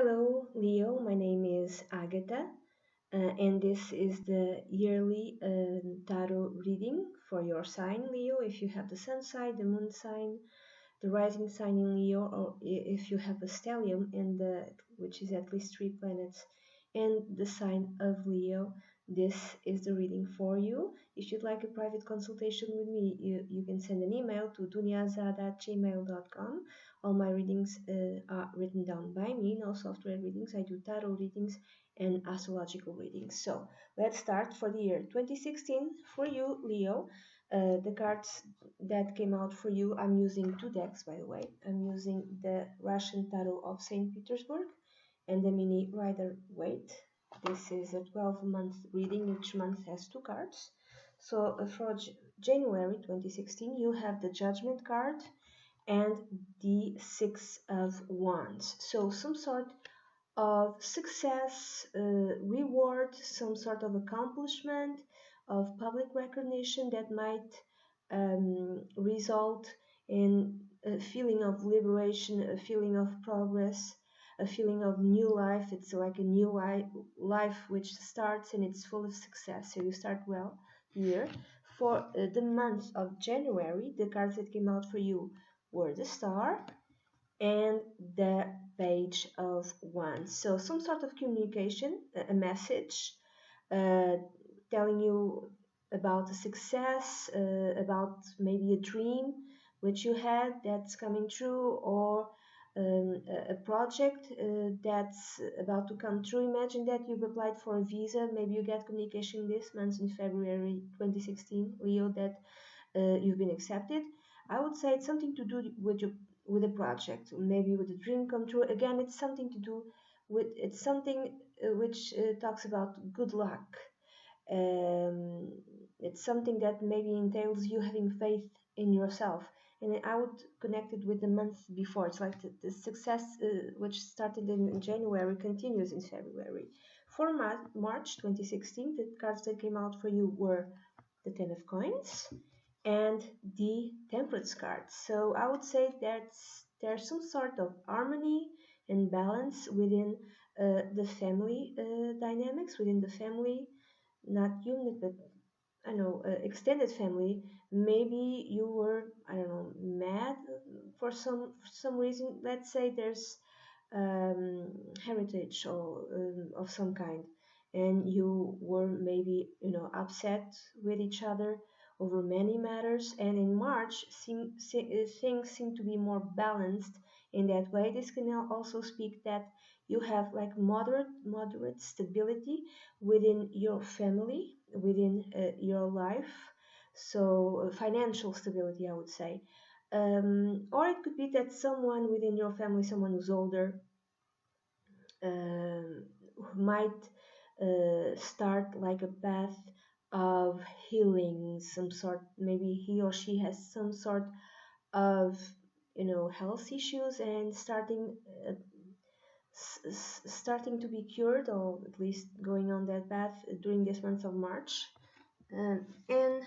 Hello, Leo. My name is Agatha, and this is the yearly tarot reading for your sign, Leo. If you have the sun sign, the moon sign, the rising sign in Leo, or if you have a stellium, which is at least 3 planets, and the sign of Leo, this is the reading for you. If you'd like a private consultation with me, you can send an email to duniazad@gmail.com. All my readings are written down by me. No software readings. I do tarot readings and astrological readings. So let's start for the year 2016 for you, Leo. The cards that came out for you, I'm using two decks, by the way. I'm using the Russian Tarot of St. Petersburg and the Mini Rider Waite. This is a 12-month reading. Each month has two cards. So for January 2016, you have the Judgment card and the Six of Wands. So some sort of success, reward, some sort of accomplishment, of public recognition that might result in a feeling of liberation, a feeling of progress, a feeling of new life. It's like a new life which starts and it's full of success. So you start well here. For the month of January, the cards that came out for you were the Star and the Page of Wands. So some sort of communication, a message uh, telling you about a success, about maybe a dream which you had that's coming true, or a project that's about to come true. Imagine that you've applied for a visa. Maybe you get communication this month in February 2016, Leo, that you've been accepted. I would say it's something to do with a project, maybe with a dream come true. Again, it's something to do with it's something which talks about good luck. Um, it's something that maybe entails you having faith in yourself. And I would connect it with the month before. It's like the success which started in January continues in February. For March 2016, the cards that came out for you were the Ten of Coins and the Temperance card. So I would say there's some sort of harmony and balance within the family dynamics, within the family, not unit, but I know extended family. Maybe you were, I don't know, mad for some reason. Let's say there's heritage or of some kind, and you were maybe upset with each other over many matters. And in March, things seem to be more balanced in that way. This can also speak that you have like moderate stability within your family, within your life. So financial stability, I would say. Or it could be that someone within your family, someone who's older, um, might start like a path of healing, some sort. Maybe he or she has some sort of health issues and starting to be cured, or at least going on that path during this month of March. In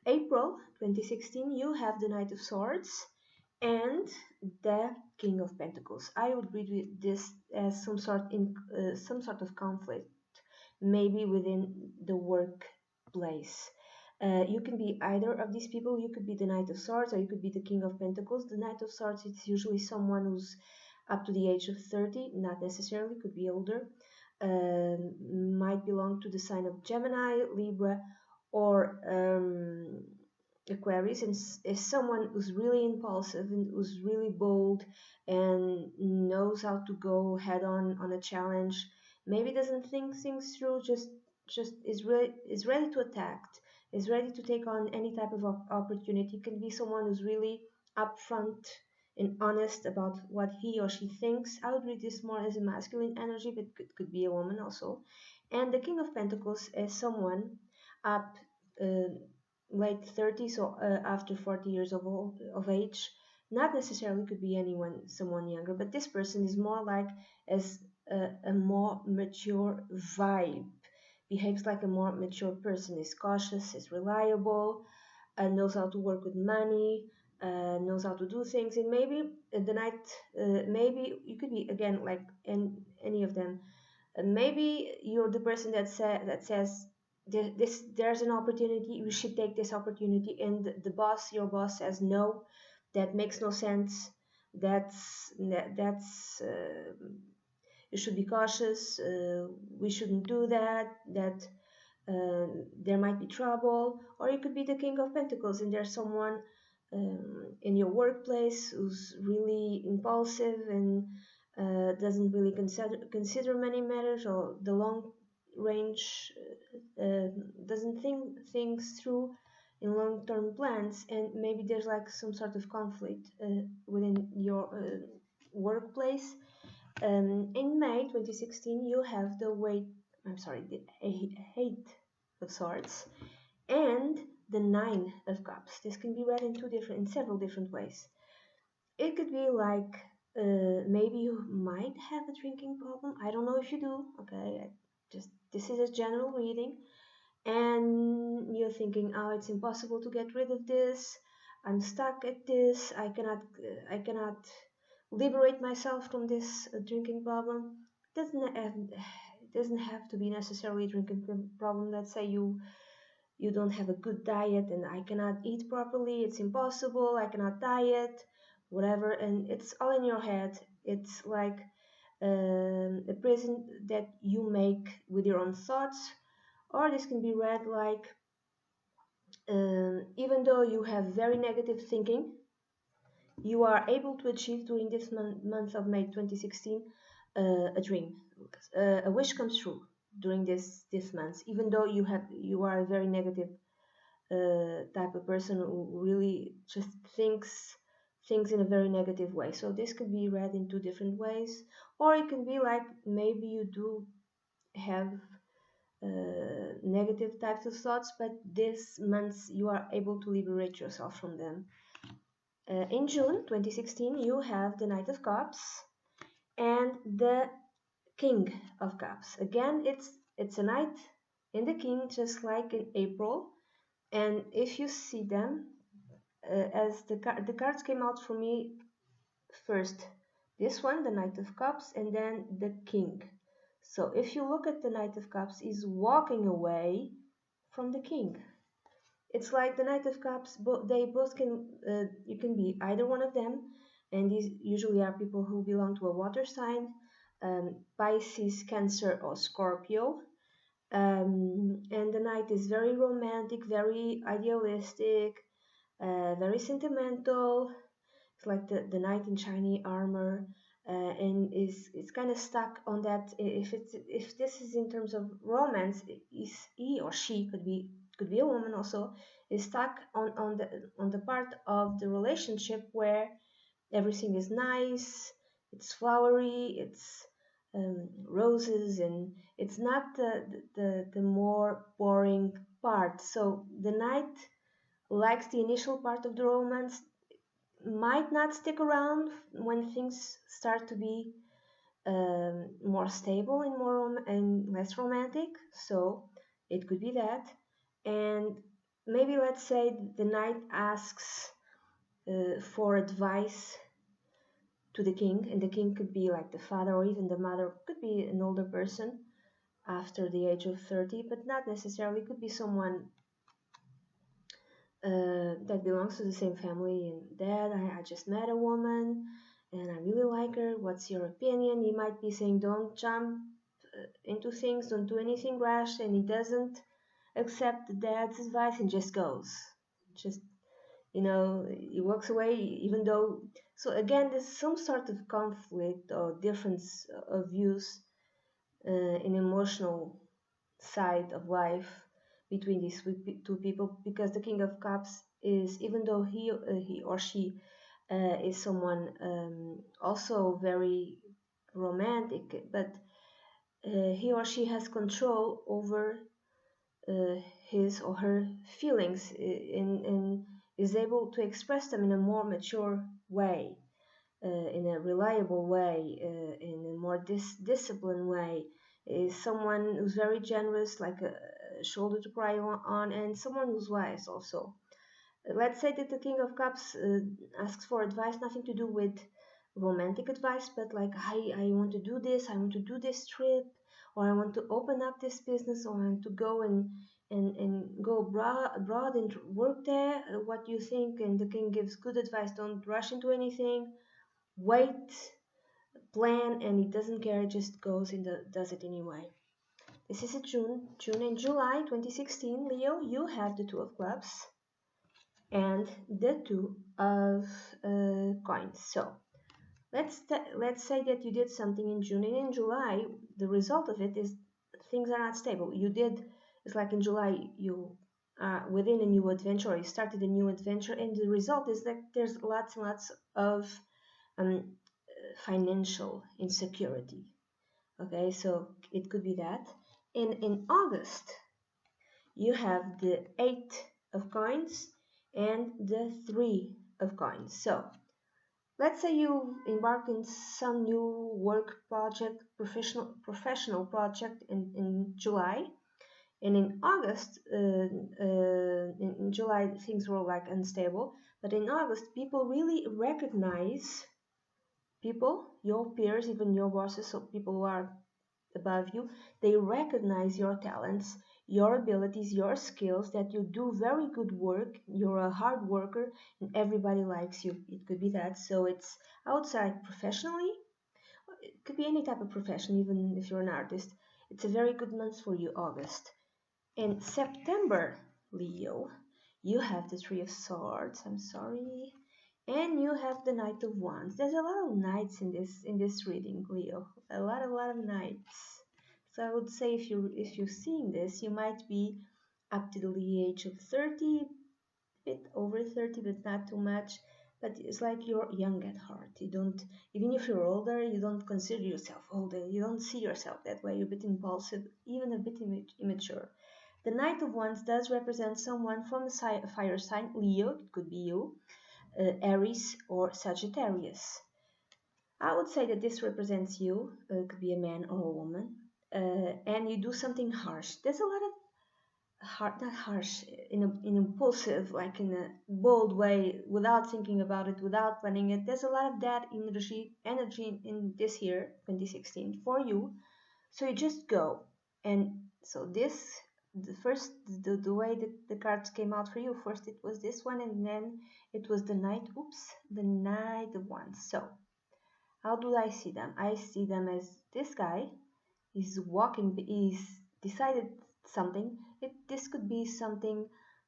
April 2016, you have the Knight of Swords and the King of Pentacles. I would read this as some sort of conflict, maybe within the workplace. You can be either of these people. You could be the Knight of Swords, or you could be the King of Pentacles. The Knight of Swords, it's usually someone who's up to the age of 30, not necessarily, could be older. Might belong to the sign of Gemini, Libra, or Aquarius, and is someone who's really impulsive and who's really bold and knows how to go head on a challenge. Maybe doesn't think things through, just is ready to attack, is ready to take on any type of opportunity. Can be someone who's really upfront and honest about what he or she thinks. I would read this more as a masculine energy, but could be a woman also. And the King of Pentacles is someone up late 30s, or after 40 years of age. Not necessarily, could be anyone, someone younger, but this person is more like as a more mature vibe, behaves like a more mature person, is cautious, is reliable, knows how to work with money, knows how to do things, and maybe the night, maybe you could be again like any of them. Maybe you're the person that says there's an opportunity, you should take this opportunity, and your boss says no, that makes no sense. That's you should be cautious. We shouldn't do that. There might be trouble, or you could be the King of Pentacles, and there's someone in your workplace who's really impulsive and doesn't really consider many matters, or the long range, doesn't think things through in long-term plans, and maybe there's like some sort of conflict within your workplace. In May 2016, you have the weight, I'm sorry, the Eight of Swords and the Nine of Cups. This can be read in several different ways. It could be like maybe you might have a drinking problem. I don't know if you do. Okay, just this is a general reading, and you're thinking, oh, it's impossible to get rid of this. I'm stuck at this. I cannot liberate myself from this drinking problem. It doesn't have to be necessarily a drinking problem. Let's say you don't have a good diet, and I cannot eat properly. It's impossible. I cannot diet, whatever, and it's all in your head. It's like a prison that you make with your own thoughts. Or this can be read like even though you have very negative thinking, you are able to achieve during this month of May 2016 a dream. A wish comes true during this month, even though you are a very negative type of person who really just thinks things in a very negative way. So this could be read in two different ways, or it can be like maybe you do have negative types of thoughts, but this month you are able to liberate yourself from them. In June 2016, you have the Knight of Cups and the King of Cups. Again, it's a knight and the king, just like in April. And if you see them, as the cards came out for me first, this one, the Knight of Cups, and then the King. So if you look at the Knight of Cups, he's walking away from the King. It's like the Knight of Cups, they both can, you can be either one of them, and these usually are people who belong to a water sign, Pisces, Cancer, or Scorpio. And the Knight is very romantic, very idealistic, very sentimental. It's like the knight in shiny armor, and is kind of stuck on that. If this is in terms of romance, is he or she could be a woman also, is stuck on the part of the relationship where everything is nice, it's flowery, it's roses, and it's not the more boring part. So the knight likes the initial part of the romance, might not stick around when things start to be more stable and and less romantic. So it could be that. And maybe let's say the knight asks for advice to the king, and the king could be like the father, or even the mother, could be an older person after the age of 30, but not necessarily, could be someone that belongs to the same family. And dad, I just met a woman and I really like her. What's your opinion? He might be saying, don't jump into things, don't do anything rash, and he doesn't accept the dad's advice and just goes. Just, he walks away, even though. So again, there's some sort of conflict or difference of views in emotional side of life between these two people, because the King of Cups is, even though he or she is someone also very romantic, but he or she has control over uh, his or her feelings, and is able to express them in a more mature way, in a reliable way, in a more disciplined way. Is someone who's very generous, like a shoulder to cry on, and someone who's wise also. Let's say that the King of Cups asks for advice, nothing to do with romantic advice, but like, I want to do this, I want to do this trip, or I want to open up this business, or I want to go and go abroad and work there. What do you think? And the king gives good advice. Don't rush into anything. Wait, plan, and he doesn't care. Just goes and does it anyway. This is a June and July 2016. Leo, you have the Two of Clubs and the Two of Coins. So let's say that you did something in June, and in July the result of it is things are not stable. You did, it's like in July you are within a new adventure, or you started a new adventure, and the result is that there's lots and lots of um, financial insecurity. Okay, so it could be that. And in August you have the Eight of Coins and the Three of Coins. So let's say you embarked in some new work project, professional project in July, and in August, in July things were like unstable, but in August people really recognize people, your peers, even your bosses, so people who are above you, they recognize your talents, your abilities, your skills, that you do very good work, you're a hard worker, and everybody likes you. It could be that. So it's outside professionally, it could be any type of profession, even if you're an artist. It's a very good month for you, August. In September, Leo, you have the Three of Swords. I'm sorry. And you have the Knight of Wands. There's a lot of knights in this reading, Leo. A lot of knights. So I would say if you're seeing this, you might be up to the age of 30, a bit over 30, but not too much. But it's like you're young at heart. You don't, even if you're older, you don't consider yourself older. You don't see yourself that way. You're a bit impulsive, even a bit immature. The Knight of Wands does represent someone from a fire sign, Leo, it could be you, Aries or Sagittarius. I would say that this represents you, it could be a man or a woman, and you do something harsh. There's a lot of not harsh, in impulsive, like in a bold way, without thinking about it, without planning it. There's a lot of that energy in this year, 2016, for you. So you just go. And so this, the way that the cards came out for you, first it was this one, and then it was the Knight, the Knight of Wands. So how do I see them? I see them as this guy is walking, is decided something. This could be something,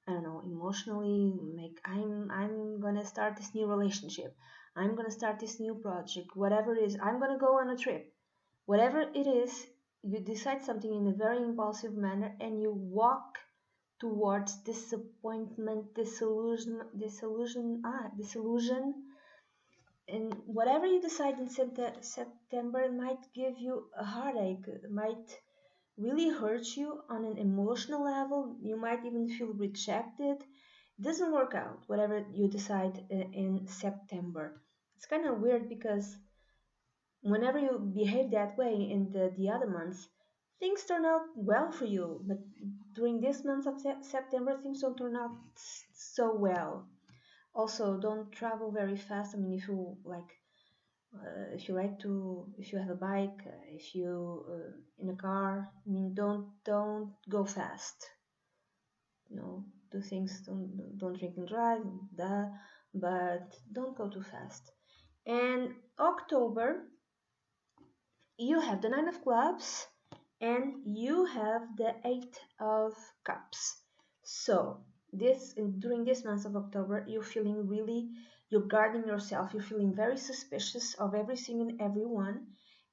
I don't know, emotionally, like I'm gonna start this new relationship, I'm gonna start this new project, whatever it is, I'm gonna go on a trip. Whatever it is, you decide something in a very impulsive manner, and you walk towards disappointment, disillusion, and whatever you decide in September might give you a heartache, might really hurt you on an emotional level. You might even feel rejected. It doesn't work out, whatever you decide in September. It's kind of weird because whenever you behave that way in the other months, things turn out well for you. But during this month of September, things don't turn out so well. Also, don't travel very fast. I mean, if you like to, if you have a bike, if you in a car, I mean, don't go fast. You know, do things. Don't drink and drive, duh, but don't go too fast. And October, you have the Nine of Clubs and you have the Eight of Cups. So during this month of October, you're feeling really, you're guarding yourself, you're feeling very suspicious of everything and everyone,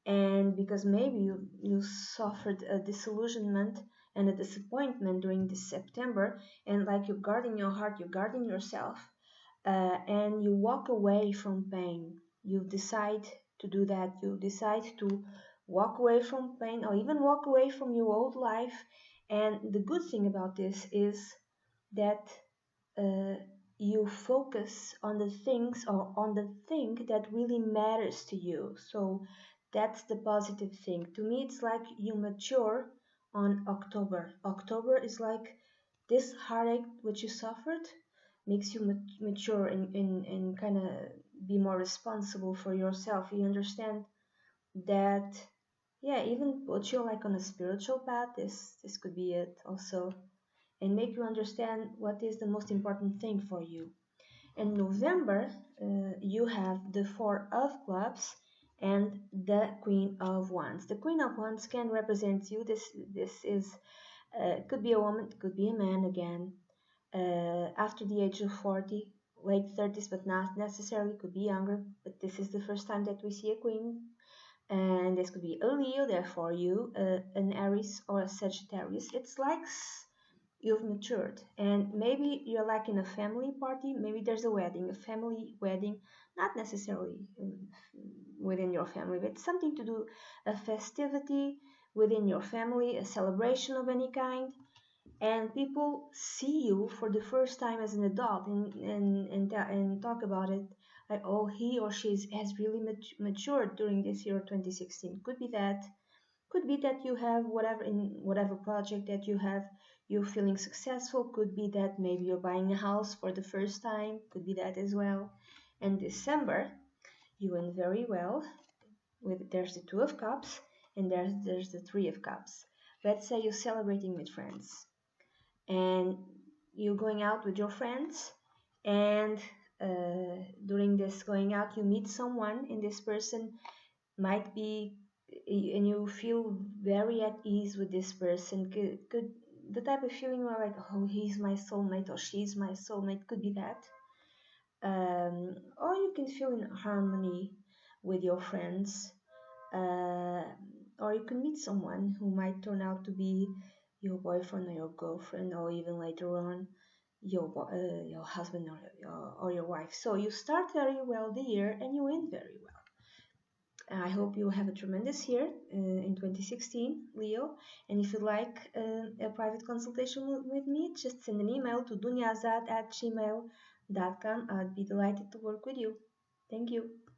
and because maybe you suffered a disillusionment and a disappointment during this September, and like you're guarding your heart, you're guarding yourself, and you walk away from pain. You decide to do that. You decide to walk away from pain, or even walk away from your old life. And the good thing about this is that uh, you focus on the things, or on the thing that really matters to you. So that's the positive thing. To me, it's like you mature on October. October is like this heartache which you suffered, makes you mature and kind of be more responsible for yourself. You understand that, yeah, even put you like on a spiritual path. This could be it also, and make you understand what is the most important thing for you. In November, you have the Four of Clubs and the Queen of Wands. The Queen of Wands can represent you. This is could be a woman, could be a man again. After the age of 40, late 30s, but not necessarily. Could be younger. But this is the first time that we see a queen, and this could be a Leo. Therefore, you an Aries or a Sagittarius. It's like you've matured, and maybe you're like in a family party. Maybe there's a wedding, a family wedding, not necessarily within your family, but something to do, a festivity within your family, a celebration of any kind, and people see you for the first time as an adult, and talk about it like, oh, he or she has really matured during this year 2016. Could be that you have whatever, in whatever project that you have, you're feeling successful. Could be that maybe you're buying a house for the first time. Could be that as well. And December, you went very well. With there's the Two of Cups, and there's the Three of Cups. Let's say you're celebrating with friends, and you're going out with your friends, and during this going out, you meet someone, and this person might be, and you feel very at ease with this person. Could the type of feeling where like, oh, he's my soulmate or she's my soulmate, could be that. Or you can feel in harmony with your friends, uh, or you can meet someone who might turn out to be your boyfriend or your girlfriend, or even later on your husband or your wife. So you start very well the year, and you end very well. I hope you have a tremendous year in 2016, Leo. And if you'd like a private consultation with me, just send an email to dunyazad@gmail.com. I'd be delighted to work with you. Thank you.